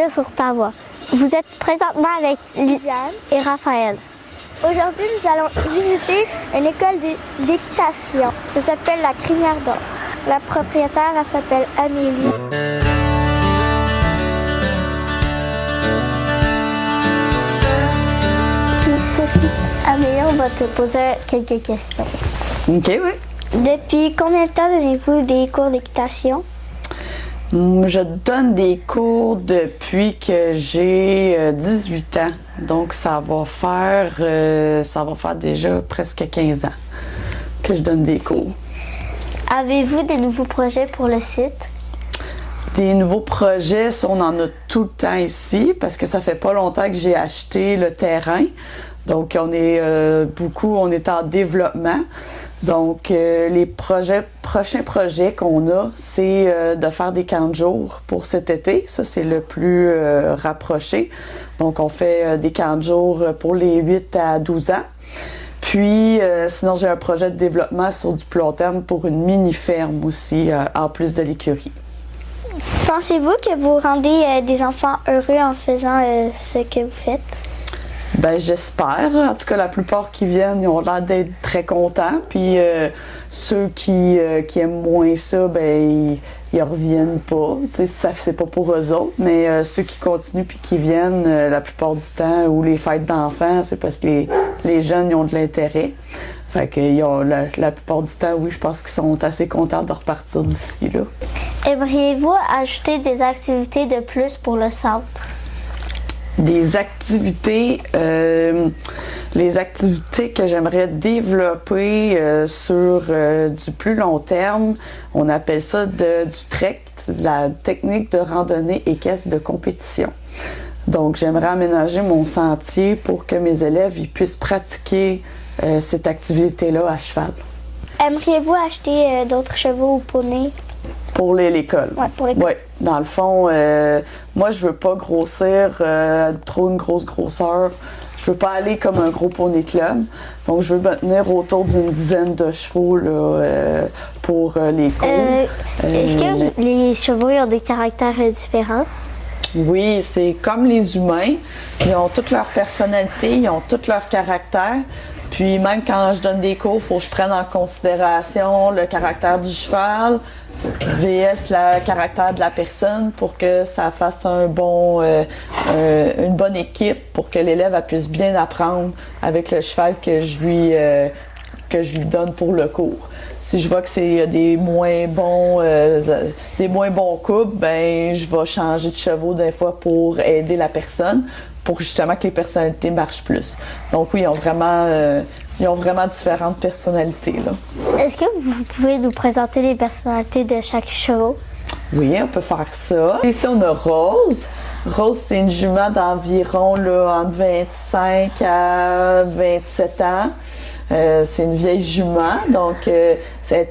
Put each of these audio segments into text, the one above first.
sur ta voie. Vous êtes présentement avec Lydiane et Raphaël. Aujourd'hui, nous allons visiter une école d'équitation. Ça s'appelle la Crinière d'Or. La propriétaire, elle s'appelle Amélie. Puis aussi, Amélie, on va te poser quelques questions. OK, oui. Depuis combien de temps donnez-vous des cours d'équitation? Je donne des cours depuis que j'ai 18 ans. Donc, ça va faire déjà presque 15 ans que je donne des cours. Avez-vous des nouveaux projets pour le site? Des nouveaux projets, ça, on en a tout le temps ici parce que ça fait pas longtemps que j'ai acheté le terrain. Donc, on est en développement. Donc, les prochains projets qu'on a, c'est de faire des camps de jour pour cet été. Ça, c'est le plus rapproché. Donc, on fait des camps de jour pour les 8 à 12 ans. Puis, sinon, j'ai un projet de développement sur du long terme pour une mini-ferme aussi, en plus de l'écurie. Pensez-vous que vous rendez des enfants heureux en faisant ce que vous faites? Ben j'espère. En tout cas, la plupart qui viennent, ils ont l'air d'être très contents. Puis ceux qui aiment moins ça, ben ils reviennent pas. Tu sais, ça c'est pas pour eux autres. Mais ceux qui continuent puis qui viennent, la plupart du temps, ou les fêtes d'enfants, c'est parce que les jeunes ils ont de l'intérêt. Fait que la plupart du temps, oui, je pense qu'ils sont assez contents de repartir d'ici là. Aimeriez-vous ajouter des activités de plus pour le centre? Des activités, les activités que j'aimerais développer sur du plus long terme, on appelle ça du trek, la technique de randonnée équestre de compétition. Donc, j'aimerais aménager mon sentier pour que mes élèves ils puissent pratiquer cette activité-là à cheval. Aimeriez-vous acheter d'autres chevaux ou poneys? Pour l'école. Oui, pour l'école. Ouais. Dans le fond, moi, je veux pas grossir trop une grosse grosseur. Je veux pas aller comme un gros poney club. Donc, je veux me tenir autour d'une dizaine de chevaux là, pour les cours. Est-ce que les chevaux ont des caractères différents? Oui, c'est comme les humains. Ils ont toute leur personnalité, ils ont tout leur caractère. Puis même quand je donne des cours, il faut que je prenne en considération le caractère du cheval, vs le caractère de la personne pour que ça fasse une bonne équipe pour que l'élève puisse bien apprendre avec le cheval que je lui donne pour le cours. Si je vois que c'est des moins bons couples, ben je vais changer de chevaux des fois pour aider la personne, pour justement que les personnalités marchent plus. Donc oui, ils ont vraiment différentes personnalités là. Est-ce que vous pouvez nous présenter les personnalités de chaque cheval? Oui, on peut faire ça. Ici, on a Rose. Rose, c'est une jument d'environ là, entre 25 à 27 ans. C'est une vieille jument, donc c'est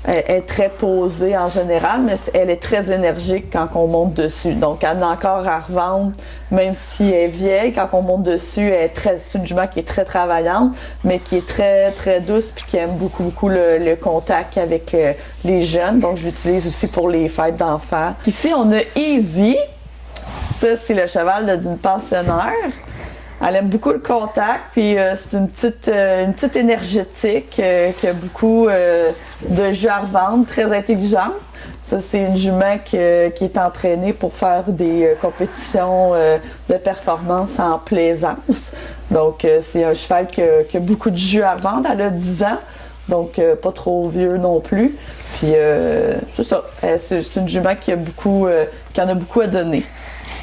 elle est très posée en général, mais elle est très énergique quand on monte dessus. Donc, elle a encore à revendre, même si elle est vieille. Quand on monte dessus, c'est une jument qui est très travaillante, mais qui est très, très douce puis qui aime beaucoup, beaucoup le contact avec les jeunes. Donc, je l'utilise aussi pour les fêtes d'enfants. Ici, on a Easy. Ça, c'est le cheval d'une pensionnaire. Elle aime beaucoup le contact, puis c'est une petite énergétique qui a beaucoup de jus à revendre, très intelligente. Ça, c'est une jument qui est entraînée pour faire des compétitions de performance en plaisance. Donc, c'est un cheval qui a beaucoup de jus à revendre. Elle a 10 ans, donc pas trop vieux non plus. Puis, c'est ça. C'est une jument qui en a beaucoup à donner.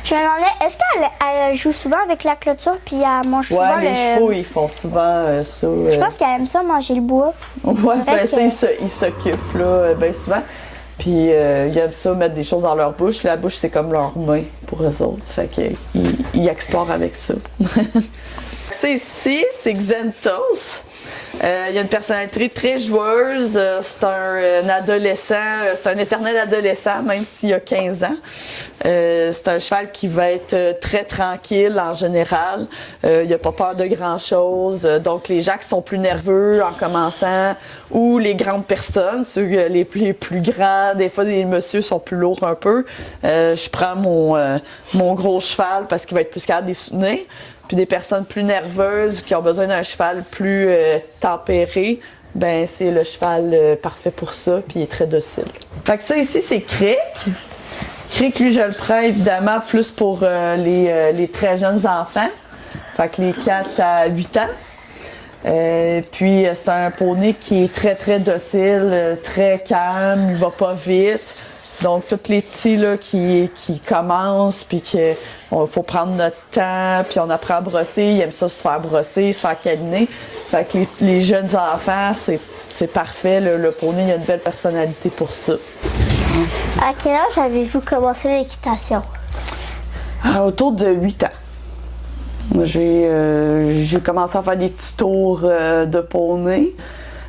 Je me demandais, est-ce qu'elle joue souvent avec la clôture puis elle mange souvent les chevaux, ils font souvent ça. Je pense qu'elle aime ça, manger le bois. Ouais, ben ça, ils s'occupent là, bien souvent. Puis ils aiment ça, mettre des choses dans leur bouche. La bouche, c'est comme leur main pour eux autres. Fait qu'ils explorent avec ça. C'est ici, c'est Xentos. Il a une personnalité très joueuse. C'est un adolescent, c'est un éternel adolescent, même s'il a 15 ans. C'est un cheval qui va être très tranquille en général. Il n'a pas peur de grand-chose. Donc, les gens qui sont plus nerveux en commençant, ou les grandes personnes, ceux les plus grands, des fois, les messieurs sont plus lourds un peu. Je prends mon gros cheval parce qu'il va être plus capable de les soutenir. Puis des personnes plus nerveuses qui ont besoin d'un cheval plus tempéré, ben c'est le cheval parfait pour ça, puis il est très docile. Fait que ça ici, c'est Crick. Crick, lui, je le prends évidemment plus pour les très jeunes enfants. Fait que les 4 à 8 ans. Puis c'est un poney qui est très, très docile, très calme, il va pas vite. Donc, tous les petits là, qui commencent, puis qu'il faut prendre notre temps, puis on apprend à brosser, ils aiment ça se faire brosser, se faire câliner. Fait que les jeunes enfants, c'est parfait. Le poney, il a une belle personnalité pour ça. À quel âge avez-vous commencé l'équitation? Autour de 8 ans. J'ai commencé à faire des petits tours de poney.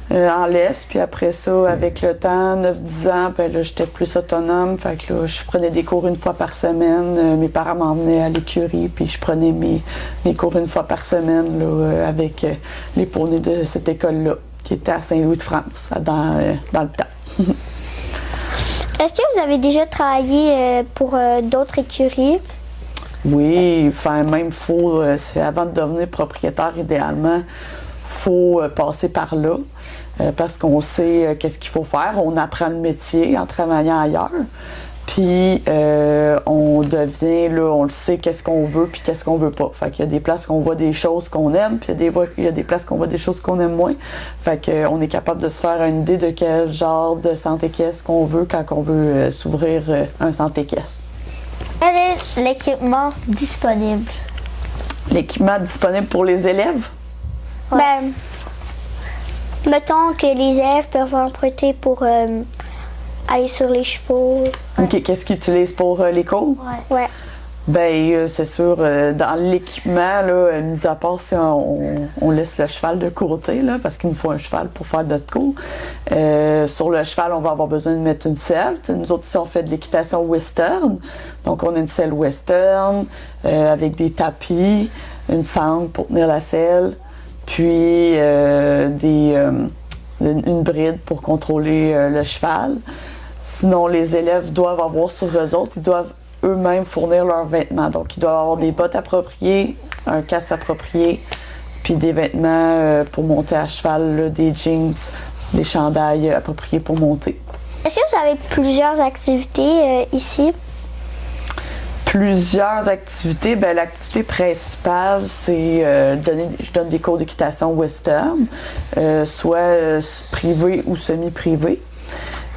En laisse, puis après ça, avec le temps, 9-10 ans, ben là, j'étais plus autonome, fait que là, je prenais des cours une fois par semaine. Mes parents m'emmenaient à l'écurie, puis je prenais mes cours une fois par semaine là, avec les poneys de cette école-là, qui était à Saint-Louis-de-France, dans le temps. Est-ce que vous avez déjà travaillé pour d'autres écuries? Oui, enfin, même c'est avant de devenir propriétaire, idéalement, faut passer par là parce qu'on sait qu'est-ce qu'il faut faire. On apprend le métier en travaillant ailleurs. Puis on devient, là, on le sait qu'est-ce qu'on veut puis qu'est-ce qu'on veut pas. Fait qu'il y a des places qu'on voit des choses qu'on aime, puis il y a des places qu'on voit des choses qu'on aime moins. Fait qu'on est capable de se faire une idée de quel genre de santé-caisse qu'on veut quand on veut s'ouvrir un santé-caisse. Quel est l'équipement disponible? L'équipement disponible pour les élèves? Ouais. Ben, mettons que les élèves peuvent emprunter pour aller sur les chevaux. OK, qu'est-ce qu'ils utilisent pour les cours? Ouais. Ben, c'est sûr, dans l'équipement, là, mis à part si on laisse le cheval de côté, là, parce qu'il nous faut un cheval pour faire notre cours. Sur le cheval, on va avoir besoin de mettre une selle. T'sais, nous autres, ici, on fait de l'équitation western. Donc, on a une selle western avec des tapis, une sangle pour tenir la selle, puis une bride pour contrôler le cheval. Sinon, les élèves doivent avoir sur eux autres, ils doivent eux-mêmes fournir leurs vêtements. Donc, ils doivent avoir des bottes appropriées, un casque approprié, puis des vêtements pour monter à cheval, là, des jeans, des chandails appropriés pour monter. Est-ce que vous avez plusieurs activités ici? Plusieurs activités. Ben, l'activité principale, c'est je donne des cours d'équitation western, soit privés ou semi-privés.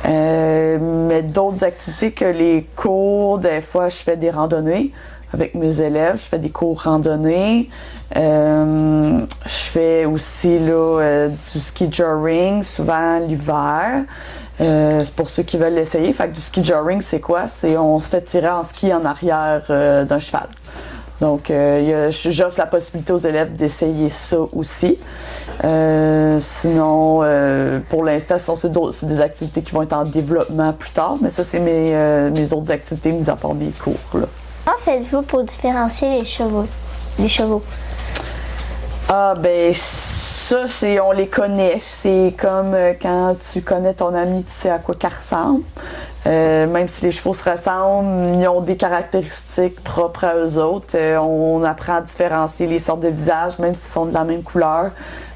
Mais d'autres activités que les cours, des fois, je fais des randonnées avec mes élèves. Je fais des cours randonnées. Je fais aussi là, du ski joring, souvent l'hiver. C'est pour ceux qui veulent l'essayer. Fait que du ski joring, c'est quoi? C'est on se fait tirer en ski en arrière d'un cheval. Donc, j'offre la possibilité aux élèves d'essayer ça aussi. Sinon, pour l'instant, c'est des activités qui vont être en développement plus tard, mais ça, c'est mes autres activités, mis à part mes cours, là. Comment faites-vous pour différencier les chevaux? Ah, ben, ça, on les connaît. C'est comme quand tu connais ton ami, tu sais à quoi qu'il ressemble. Même si les chevaux se ressemblent, ils ont des caractéristiques propres à eux autres. On apprend à différencier les sortes de visages, même s'ils sont de la même couleur.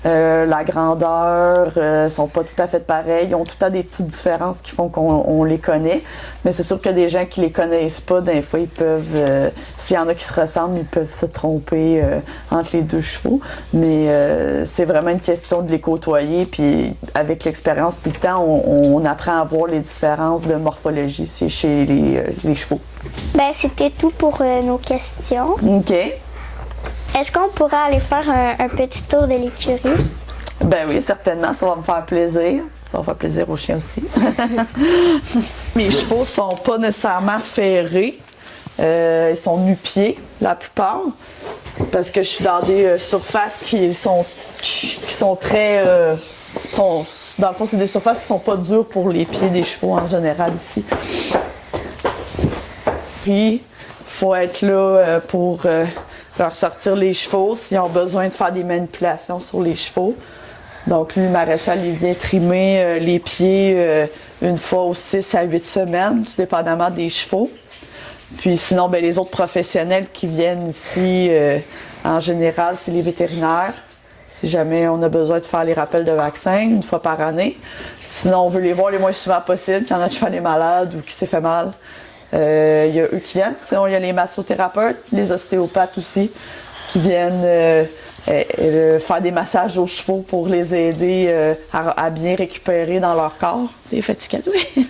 La grandeur, sont pas tout à fait pareils. Ils ont tout à des petites différences qui font qu'on les connaît. Mais c'est sûr que des gens qui les connaissent pas, des fois, ils peuvent, s'il y en a qui se ressemblent, ils peuvent se tromper entre les deux chevaux. Mais c'est vraiment une question de les côtoyer. Puis avec l'expérience puis le temps, on apprend à voir les différences de morphologie chez les chevaux. Ben, c'était tout pour nos questions. OK. Est-ce qu'on pourrait aller faire un petit tour de l'écurie? Ben oui, certainement, ça va me faire plaisir. Ça va faire plaisir aux chiens aussi. Mes chevaux sont pas nécessairement ferrés. Ils sont nu-pieds, la plupart, parce que je suis dans des surfaces qui sont très... dans le fond, c'est des surfaces qui sont pas dures pour les pieds des chevaux en général ici. Puis, il faut être là pour leur sortir les chevaux s'ils ont besoin de faire des manipulations sur les chevaux. Donc, lui, le maréchal, il vient trimer les pieds une fois aux 6 à 8 semaines, tout dépendamment des chevaux. Puis sinon, ben, les autres professionnels qui viennent ici, en général, c'est les vétérinaires. Si jamais on a besoin de faire les rappels de vaccins une fois par année. Sinon, on veut les voir le moins souvent possible. Quand notre cheval est malade ou qui s'est fait mal, il y a eux qui viennent. Sinon, il y a les massothérapeutes, les ostéopathes aussi, qui viennent faire des massages aux chevaux pour les aider à bien récupérer dans leur corps. T'es fatigué, oui.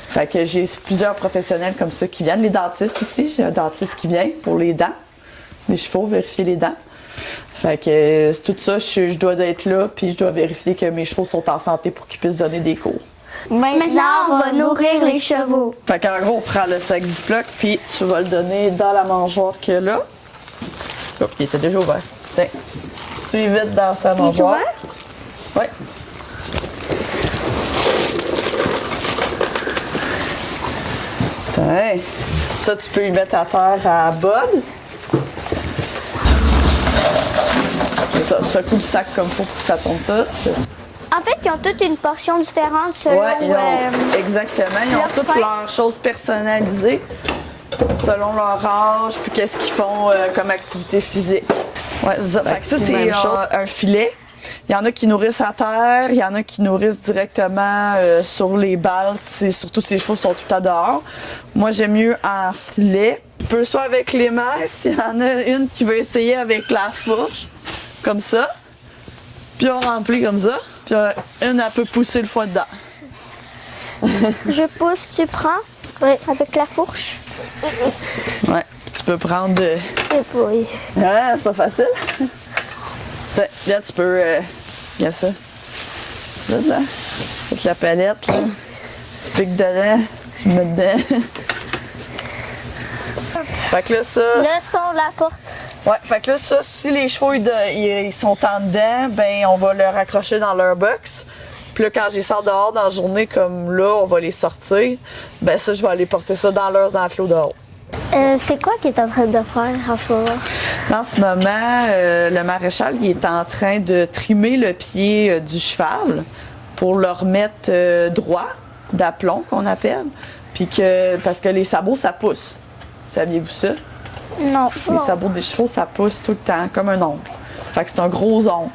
Fait que j'ai plusieurs professionnels comme ça qui viennent. Les dentistes aussi, j'ai un dentiste qui vient pour les dents. Les chevaux, vérifier les dents. Fait que tout ça, je dois être là, puis je dois vérifier que mes chevaux sont en santé pour qu'ils puissent donner des cours. Maintenant, on va nourrir les chevaux. Fait qu'en gros, on prend le sac Ziploc, puis tu vas le donner dans la mangeoire qu'il y a là. Oh, il était déjà ouvert. Tiens, tu y vides dans sa mangeoire. Oui. Tiens, ça, tu peux y mettre à terre à bonne. Ça, secoue le sac comme il faut pour que ça tombe tout. En fait, ils ont toutes une portion différente selon... Oui, exactement. Ils ont toutes leurs choses personnalisées selon leur âge, puis qu'est-ce qu'ils font comme activité physique. Ouais, ça. Fait que ça, c'est un filet. Il y en a qui nourrissent à terre, il y en a qui nourrissent directement sur les balles, surtout si les chevaux sont tout le temps dehors. Moi, j'aime mieux en filet. On peut soit avec les mains, s'il y en a une qui veut essayer avec la fourche, comme ça. Puis on remplit comme ça. Puis une, elle peut pousser le foie dedans. Je pousse, tu prends? Oui, avec la fourche. Ouais, tu peux prendre... Oui. Ouais, c'est pas facile. Là, tu peux... regarde ça. Là, avec la palette, là. Tu piques dedans, tu mets dedans. Fait que là, ça... Là, on la porte. Ouais, fait que là, ça, si les chevaux, ils sont en dedans, ben, on va leur accrocher dans leur box. Puis là, quand j'y sors dehors dans la journée, comme là, on va les sortir, ben ça, je vais aller porter ça dans leurs enclos dehors. C'est quoi qu'il est en train de faire en ce moment? En ce moment, le maréchal, il est en train de trimer le pied du cheval pour le remettre droit, d'aplomb qu'on appelle. Puis parce que les sabots, ça pousse. Saviez-vous ça? Non. Les sabots des chevaux, ça pousse tout le temps, comme un ongle. Fait que c'est un gros ongle.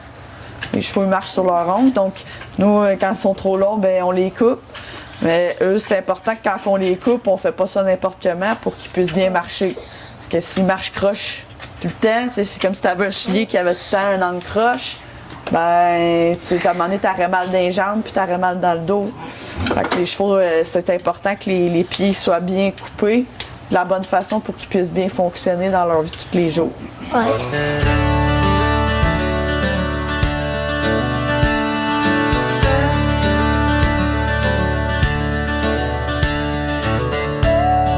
Les chevaux, ils marchent sur leur ongle. Donc, nous, quand ils sont trop longs, ben on les coupe. Mais eux, c'est important que quand on les coupe, on fait pas ça n'importe comment pour qu'ils puissent bien marcher. Parce que s'ils marchent croche tout le temps, c'est comme si tu avais un soulier qui avait tout le temps un angle croche. Ben, à un moment donné, t'aurais mal dans les jambes puis t'aurais mal dans le dos. Fait que les chevaux, c'est important que les pieds soient bien coupés de la bonne façon pour qu'ils puissent bien fonctionner dans leur vie de tous les jours. Ouais.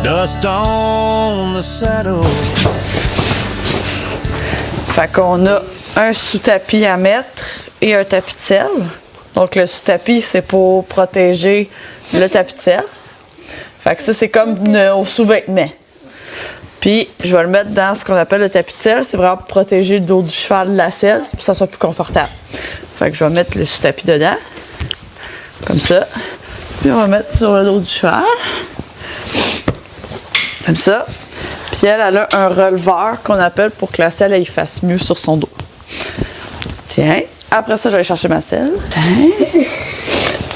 Dust on the saddle. Fait qu'on a un sous-tapis à mettre et un tapis de selle. Donc le sous-tapis, c'est pour protéger le tapis de selle. Fait que ça, c'est comme au sous-vêtement. Puis, je vais le mettre dans ce qu'on appelle le tapis de selle. C'est vraiment pour protéger le dos du cheval de la selle, pour que ça soit plus confortable. Fait que je vais mettre le sous-tapis dedans. Comme ça. Puis, on va mettre sur le dos du cheval. Comme ça. Puis, elle a un releveur qu'on appelle pour que la selle, elle fasse mieux sur son dos. Tiens. Après ça, je vais aller chercher ma selle.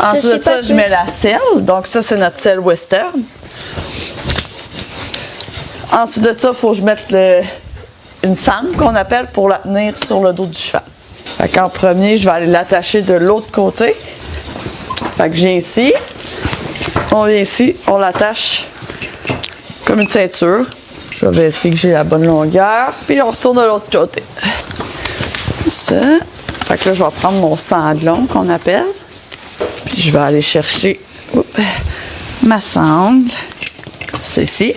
Ensuite de ça, je mets la selle. Donc, ça, c'est notre selle western. Ensuite de ça, il faut que je mette une sangle qu'on appelle pour la tenir sur le dos du cheval. Fait qu'en premier, je vais aller l'attacher de l'autre côté. Fait que j'ai ici. On vient ici, on l'attache comme une ceinture. Je vais vérifier que j'ai la bonne longueur. Puis on retourne de l'autre côté. Comme ça. Fait que là, je vais prendre mon sanglon qu'on appelle. Puis je vais aller chercher ma sangle. Comme ça ici.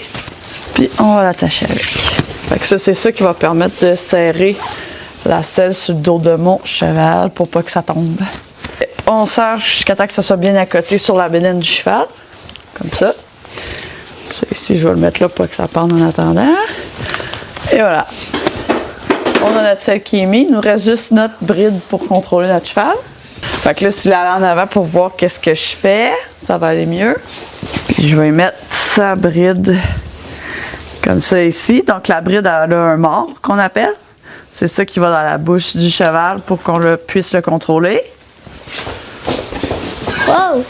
Puis on va l'attacher avec. Fait que ça, c'est ça qui va permettre de serrer la selle sur le dos de mon cheval pour pas que ça tombe. On serre jusqu'à temps que ça soit bien à côté sur la bédaine du cheval. Comme ça. Ça ici, je vais le mettre là pour pas que ça pende en attendant. Et voilà. On a notre selle qui est mise. Il nous reste juste notre bride pour contrôler notre cheval. Fait que là, si la en avant pour voir qu'est-ce que je fais, ça va aller mieux. Puis je vais mettre sa bride comme ça ici. Donc la bride, elle a un mort qu'on appelle. C'est ça qui va dans la bouche du cheval pour qu'on puisse le contrôler. Wow!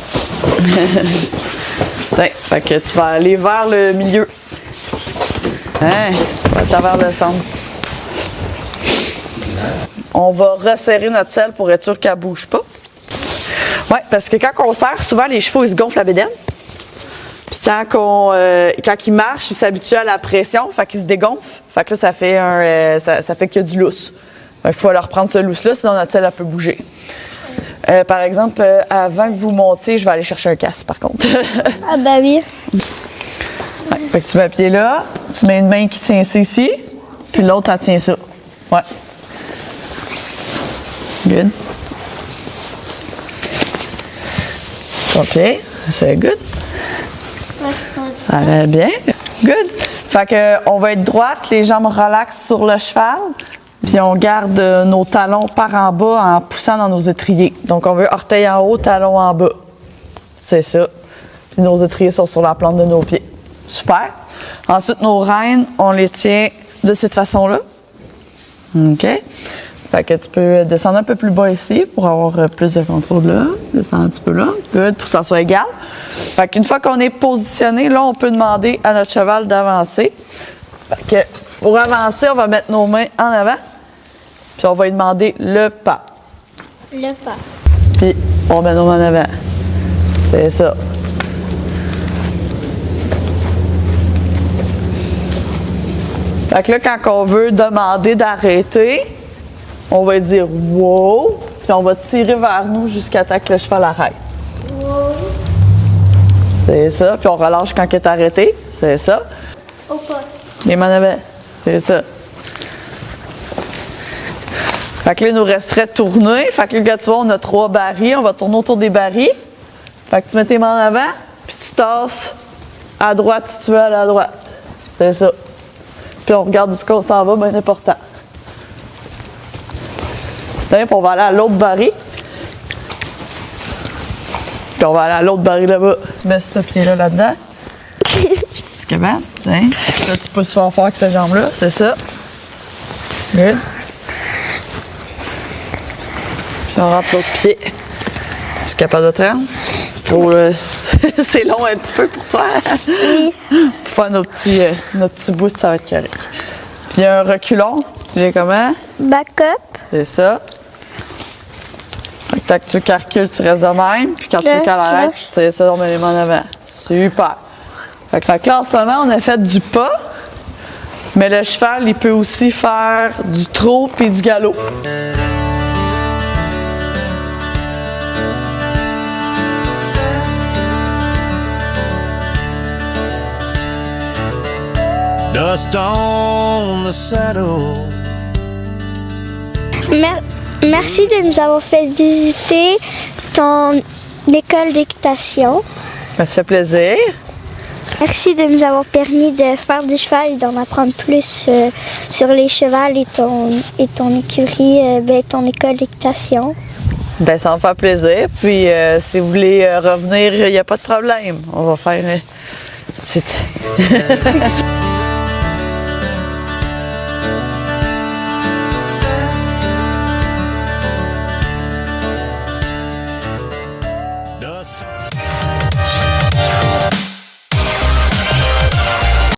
Ouais, fait que tu vas aller vers le milieu. Hein? Va vers le centre. On va resserrer notre selle pour être sûr qu'elle ne bouge pas. Oui, parce que quand on serre, souvent les chevaux ils se gonflent la bédaine. Puis quand ils marchent, ils s'habituent à la pression, fait qu'ils se dégonflent. Fait que là, ça fait qu'il y a du lousse. Il faut leur prendre ce lousse-là, sinon notre selle elle peut bouger. Par exemple, avant que vous montiez, je vais aller chercher un casque par contre. Ah ben oui. Ouais, fait que tu mets le pied là, tu mets une main qui tient ça ici, puis l'autre elle tient ça. Ouais. Good. OK, c'est good. Ça va bien. Good. Fait que on va être droite, les jambes relaxes sur le cheval, puis on garde nos talons par en bas en poussant dans nos étriers. Donc on veut orteil en haut, talons en bas. C'est ça. Puis nos étriers sont sur la plante de nos pieds. Super. Ensuite, nos rênes, on les tient de cette façon-là. OK. Fait que tu peux descendre un peu plus bas ici pour avoir plus de contrôle là. Descendre un petit peu là. Good, pour que ça soit égal. Fait qu'une fois qu'on est positionné, là, on peut demander à notre cheval d'avancer. Fait que pour avancer, on va mettre nos mains en avant. Puis on va lui demander le pas. Le pas. Puis on met nos mains en avant. C'est ça. Fait que là, quand on veut demander d'arrêter, on va dire « wow », puis on va tirer vers nous jusqu'à temps que le cheval arrête. Wow. C'est ça. Puis on relâche quand il est arrêté. C'est ça. Au pas. Les mains en avant. C'est ça. Fait que là, il nous resterait de tourner. Fait que là, tu vois, on a 3 barils. On va tourner autour des barils. Fait que tu mets tes mains en avant, puis tu tasses à droite si tu veux aller à droite. C'est ça. Puis on regarde où on s'en va, bien important. Puis on va aller à l'autre baril. Puis on va aller à l'autre baril là-bas. Mets ce pied-là là-dedans. C'est capable? Hein? Là, tu pousses fort avec cette jambe-là. C'est ça. Good. Puis on rentre l'autre pied. Es-tu capable de te rendre? C'est trop... c'est long un petit peu pour toi. Oui. Pour faire nos petits bouts, ça va être correct. Puis il y a un reculon. Tu viens comment? Back up. C'est ça. Fait que tant que tu calcules, tu restes de même. Puis quand tu veux qu'elle arrête, c'est ça, on met les mains en avant. Super. Fait que là, en ce moment, on a fait du pas. Mais le cheval, il peut aussi faire du trot puis du galop. Dust on the saddle. Merci de nous avoir fait visiter ton école d'équitation. Ça fait plaisir. Merci de nous avoir permis de faire du cheval et d'en apprendre plus sur les chevals et ton écurie, ton école d'équitation. Ben ça me fait plaisir. Puis si vous voulez revenir, il n'y a pas de problème. On va faire...